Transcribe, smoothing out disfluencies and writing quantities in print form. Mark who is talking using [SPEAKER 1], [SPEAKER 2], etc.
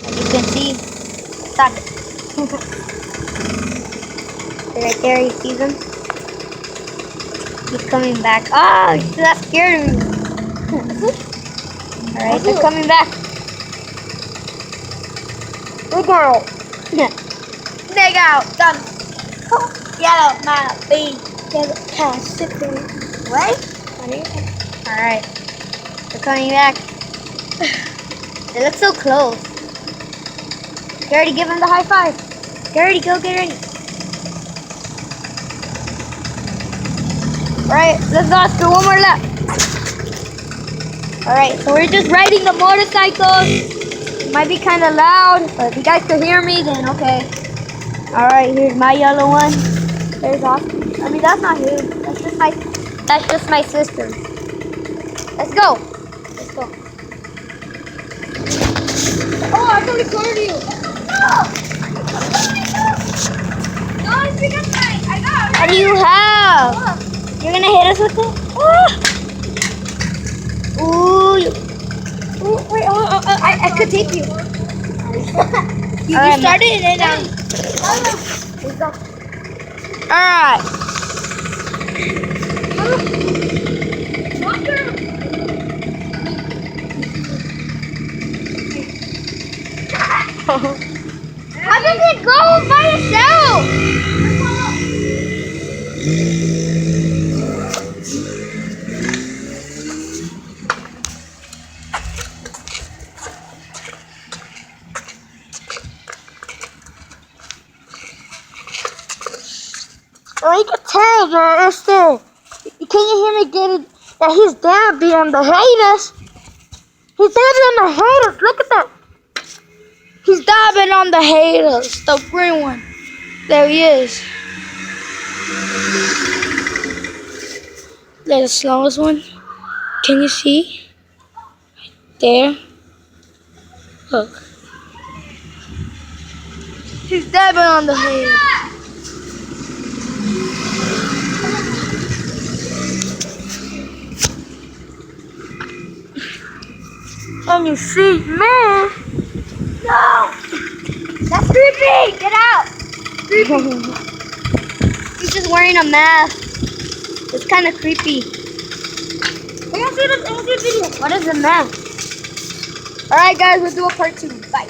[SPEAKER 1] As you can see, stop it. Right there, you see them? He's coming back. Oh, that scared me. Alright, they're coming back. Look out. Dig out. Done. Get out my feet. Get past it. What? Alright. They're coming back. They look so close. Garrity, give him the high five. Garrity, go get ready. Alright, let's go, Oscar. One more lap. Alright, so we're just riding the motorcycles. It might be kind of loud, but if you guys can hear me, then okay. Alright, here's my yellow one. There's Oscar. I mean, that's not him. That's just my sister. Let's go. Let's go. Oh, I can record you. No! No, it's because I got it. What do you have? You're gonna hit us with it? Oh. Ooh. Ooh, wait, I could take you. You started it and then let's go. Alright. How does it go by itself? Oh, you can tell, bro. It's there. Can you hear me get it? That he's dabbing on the haters. He's dabbing on the haters. Look at that. He's dabbing on the haters. The green one. There he is. There's the slowest one. Can you see? There. Look. He's dabbing on the haters. Let me see, man. No! That's creepy! Get out! Creepy. He's just wearing a mask. It's kind of creepy. Let me see the video. What is the mask? Alright guys, we'll do a part 2. Bye.